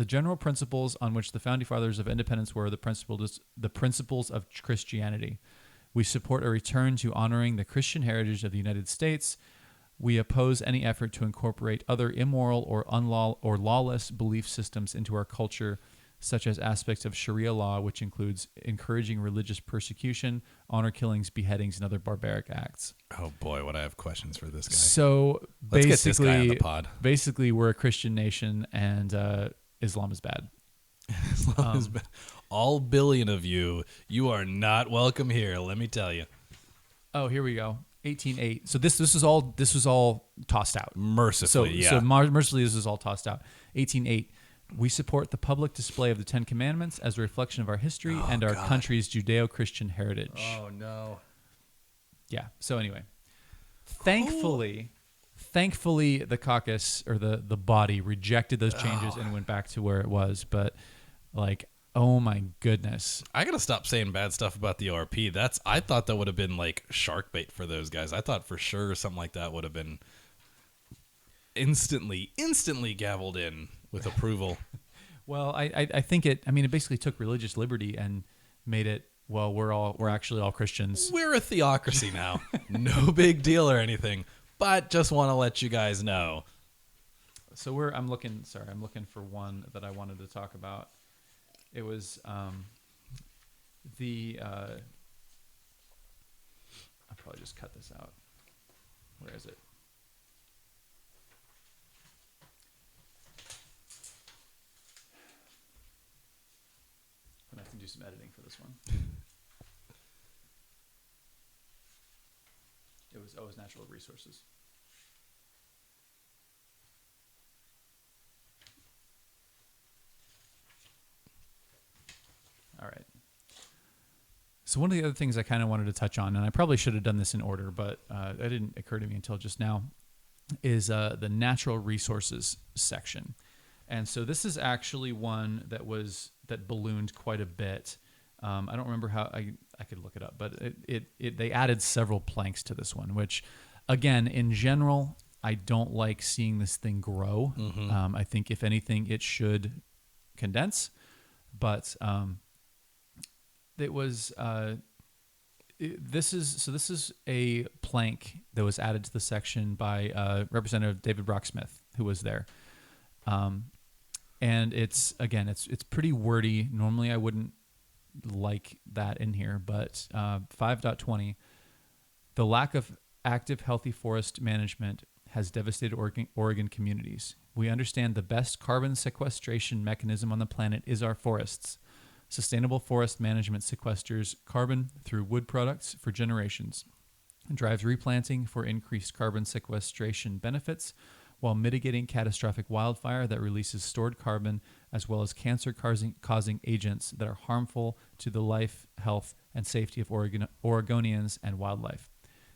Speaker 1: general principles on which the founding fathers of independence were the principles of Christianity. We support a return to honoring the Christian heritage of the United States. We oppose any effort to incorporate other immoral or lawless belief systems into our culture, such as aspects of Sharia law, which includes encouraging religious persecution, honor killings, beheadings, and other barbaric acts.
Speaker 2: Oh boy, what I have questions for this guy.
Speaker 1: So
Speaker 2: Let's get this guy on the pod.
Speaker 1: Basically, we're a Christian nation, and Islam is bad.
Speaker 2: Islam is bad. All billion of you are not welcome here. Let me tell you.
Speaker 1: Oh, here we go. 18.8. So this was all tossed out.
Speaker 2: Mercifully,
Speaker 1: So mercifully, this is all tossed out. 18.8. We support the public display of the 10 Commandments as a reflection of our history and our country's Judeo-Christian heritage.
Speaker 2: Oh, no.
Speaker 1: Yeah. So anyway, thankfully, the caucus or the body rejected those changes and went back to where it was. But oh my goodness.
Speaker 2: I got to stop saying bad stuff about the ORP. I thought that would have been like shark bait for those guys. I thought for sure something like that would have been instantly gavelled in with approval.
Speaker 1: Well, I think it basically took religious liberty and made it, well, we're actually all Christians.
Speaker 2: We're a theocracy now. No big deal or anything, but just want to let you guys know.
Speaker 1: So I'm looking for one that I wanted to talk about. It was I'll probably just cut this out. Where is it? I'm gonna have to do some editing for this one. It was natural resources. All right. So one of the other things I kind of wanted to touch on, and I probably should have done this in order, but that didn't occur to me until just now, is the natural resources section. And so this is actually one that ballooned quite a bit. I don't remember how I could look it up, but they added several planks to this one, which, again, in general, I don't like seeing this thing grow. Mm-hmm. I think if anything, it should condense, but it was this is a plank that was added to the section by Representative David Brock-Smith, who was there. And it's pretty wordy. Normally I wouldn't like that in here, but 5.20, the lack of active, healthy forest management has devastated Oregon communities. We understand the best carbon sequestration mechanism on the planet is our forests. Sustainable forest management sequesters carbon through wood products for generations. drives replanting for increased carbon sequestration benefits, while mitigating catastrophic wildfire that releases stored carbon, as well as cancer-causing agents that are harmful to the life, health, and safety of Oregonians and wildlife.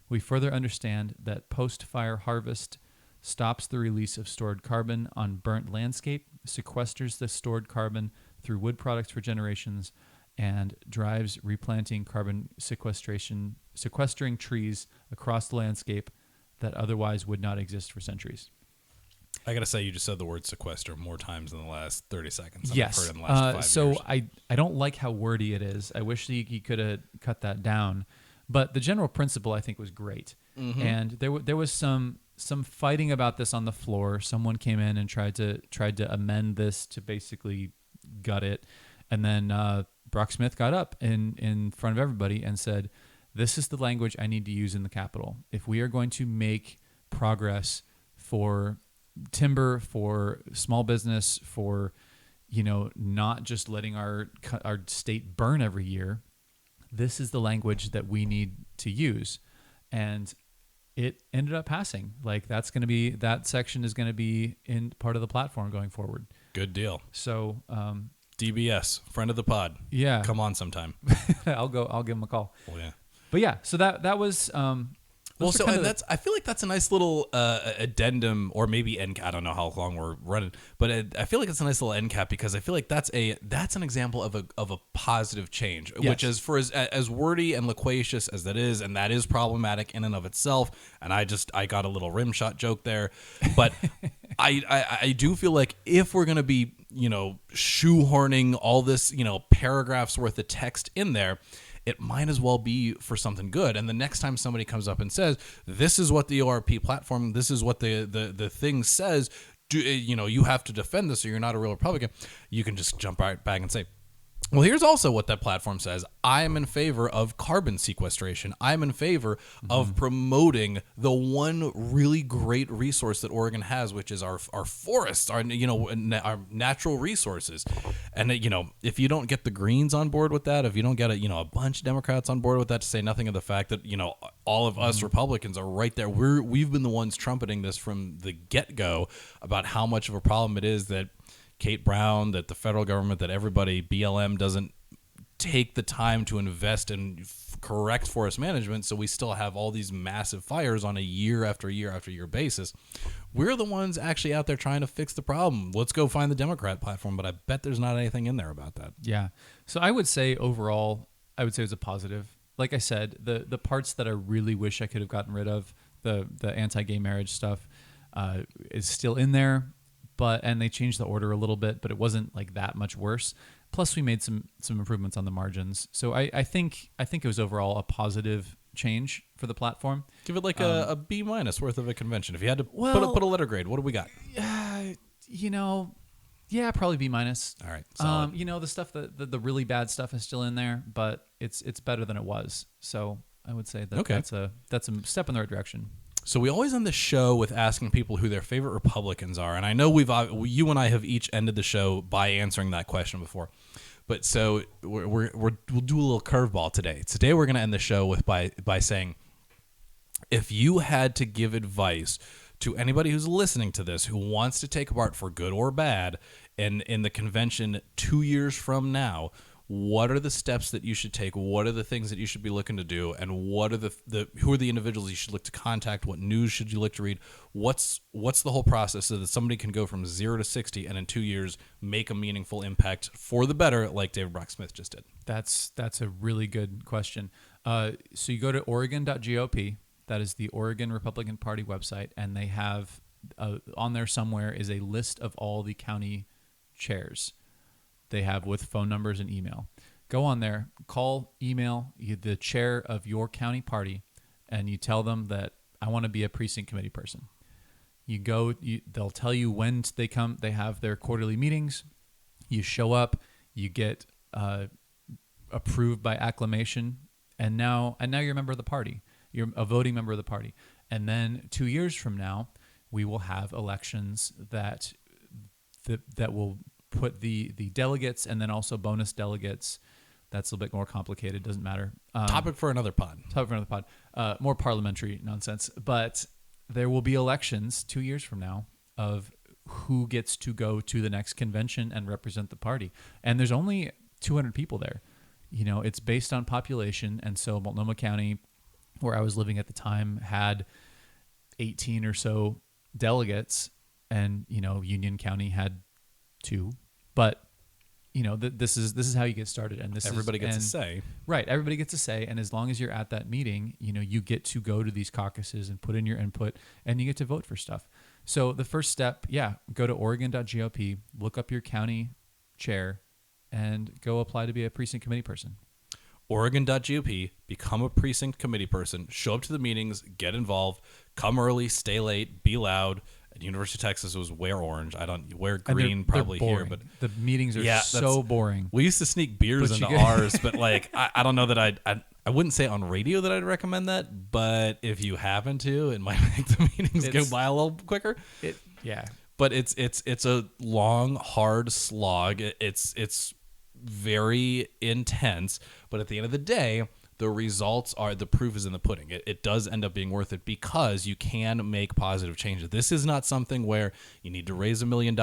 Speaker 1: We further understand that post-fire harvest stops the release of stored carbon on burnt landscape, sequesters the stored carbon through wood products for generations, and drives replanting carbon sequestering trees across the landscape that otherwise would not exist for centuries.
Speaker 2: I gotta say, you just said the word sequester more times in the last 30 seconds than
Speaker 1: Yes.
Speaker 2: I've heard in the last 5 years.
Speaker 1: So I don't like how wordy it is. I wish he could have cut that down. But the general principle, I think, was great. Mm-hmm. And there was some fighting about this on the floor. Someone came in and tried to amend this to basically gut it. And then Brock Smith got up in front of everybody and said, "This is the language I need to use in the Capitol. If we are going to make progress for timber, for small business, for not just letting our state burn every year, this is the language that we need to use." And it ended up passing. Like that section is going to be in part of the platform going forward.
Speaker 2: Good deal.
Speaker 1: So
Speaker 2: DBS, friend of the pod.
Speaker 1: Yeah,
Speaker 2: come on sometime.
Speaker 1: I'll give him a call.
Speaker 2: Well, yeah.
Speaker 1: But yeah, so that was.
Speaker 2: Well, so and I feel like that's a nice little addendum, or maybe end cap. I don't know how long we're running, but I feel like it's a nice little end cap because I feel like that's an example of a positive change, yes. Which is for as wordy and loquacious as that is problematic in and of itself. And I got a little rim shot joke there, but I do feel like if we're gonna be shoehorning all this paragraphs worth of text in there, it might as well be for something good. And the next time somebody comes up and says, "This is what the ORP platform, this is what the thing says, you have to defend this or you're not a real Republican," you can just jump right back and say, well, here's also what that platform says. I am in favor of carbon sequestration. I'm in favor of promoting the one really great resource that Oregon has, which is our forests, our natural resources. And if you don't get the Greens on board with that, if you don't get a bunch of Democrats on board with that, to say nothing of the fact that all of us Republicans are right there. We've been the ones trumpeting this from the get-go about how much of a problem it is that Kate Brown, that the federal government, that everybody, BLM doesn't take the time to invest in correct forest management, so we still have all these massive fires on a year after year after year basis. We're the ones actually out there trying to fix the problem. Let's go find the Democrat platform, but I bet there's not anything in there about that.
Speaker 1: Yeah. So I would say overall, it was a positive. Like I said, the parts that I really wish I could have gotten rid of, the anti-gay marriage stuff, is still in there. And they changed the order a little bit, but it wasn't like that much worse. Plus, we made some improvements on the margins. So I think it was overall a positive change for the platform.
Speaker 2: Give it like a B- worth of a convention. If you had to put a letter grade, what do we got?
Speaker 1: Probably B-. All
Speaker 2: right. Solid.
Speaker 1: The stuff the really bad stuff is still in there, but it's better than it was. So I would say that that's a step in the right direction.
Speaker 2: So we always end the show with asking people who their favorite Republicans are, and I know you and I have each ended the show by answering that question before, but so we'll do a little curveball today. Today we're going to end the show by saying, if you had to give advice to anybody who's listening to this who wants to take part for good or bad in the convention 2 years from now, what are the steps that you should take? What are the things that you should be looking to do? And what are who are the individuals you should look to contact? What news should you look to read? What's the whole process so that somebody can go from 0 to 60 and in 2 years make a meaningful impact for the better, like David Brock Smith just did?
Speaker 1: That's a really good question. So you go to Oregon.gop. That is the Oregon Republican Party website, and they have on there somewhere is a list of all the county chairs they have with phone numbers and email. Go on there, call, email the chair of your county party, and you tell them that I want to be a precinct committee person. You go, they'll tell you when they come. They have their quarterly meetings. You show up, you get approved by acclamation, and now you're a member of the party. You're a voting member of the party. And then 2 years from now, we will have elections that will put the delegates and then also bonus delegates That's a little bit more complicated. Doesn't matter.
Speaker 2: Topic for another pod.
Speaker 1: More parliamentary nonsense. But there will be elections 2 years from now of who gets to go to the next convention and represent the party. And there's only 200 people there. It's based on population. And so Multnomah County, where I was living at the time, had 18 or so delegates, and Union County had 2. But this is how you get started, and
Speaker 2: Everybody gets a say.
Speaker 1: Right, everybody gets a say, and as long as you're at that meeting, you get to go to these caucuses and put in your input, and you get to vote for stuff. So the first step, go to Oregon.gop, look up your county chair, and go apply to be a precinct committee person.
Speaker 2: Oregon.gop, become a precinct committee person, show up to the meetings, get involved, come early, stay late, be loud. At University of Texas, it was wear orange. Wear green probably
Speaker 1: they're
Speaker 2: here, but
Speaker 1: the meetings are so boring.
Speaker 2: We used to sneak beers into ours, but like I don't know that I wouldn't say on radio that I'd recommend that, but if you happen to, it might make the meetings go by a little quicker. But it's a long, hard slog. It's very intense, but at the end of the day, the results are, the proof is in the pudding. It does end up being worth it because you can make positive changes. This is not something where you need to raise $1 million,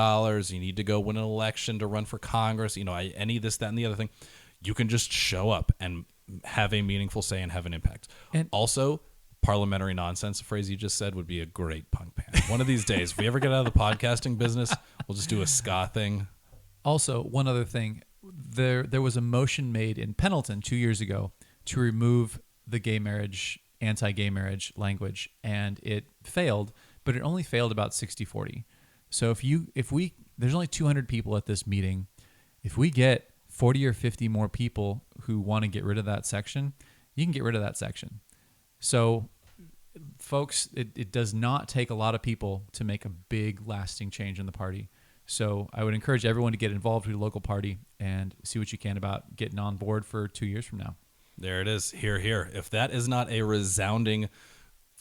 Speaker 2: you need to go win an election to run for Congress, any this, that, and the other thing. You can just show up and have a meaningful say and have an impact. And also, parliamentary nonsense, a phrase you just said, would be a great punk band. One of these days, if we ever get out of the podcasting business, we'll just do a ska thing.
Speaker 1: Also, one other thing, there was a motion made in Pendleton 2 years ago to remove the anti-gay marriage language, and it failed, but it only failed about 60-40. So there's only 200 people at this meeting. If we get 40 or 50 more people who want to get rid of that section, you can get rid of that section. So folks, it does not take a lot of people to make a big lasting change in the party. So I would encourage everyone to get involved with your local party and see what you can about getting on board for 2 years from now.
Speaker 2: There it is. Here. If that is not a resounding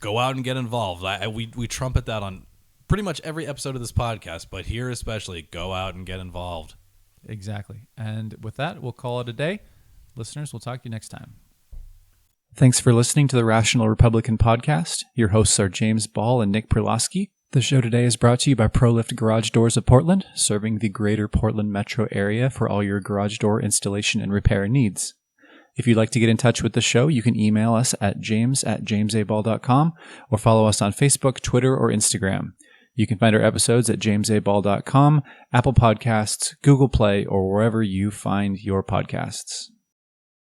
Speaker 2: go out and get involved, we trumpet that on pretty much every episode of this podcast, but here especially, go out and get involved.
Speaker 1: Exactly. And with that, we'll call it a day. Listeners, we'll talk to you next time. Thanks for listening to the Rational Republican Podcast. Your hosts are James Ball and Nick Perlosky. The show today is brought to you by ProLift Garage Doors of Portland, serving the greater Portland metro area for all your garage door installation and repair needs. If you'd like to get in touch with the show, you can email us at james@jamesaball.com or follow us on Facebook, Twitter, or Instagram. You can find our episodes at jamesaball.com, Apple Podcasts, Google Play, or wherever you find your podcasts.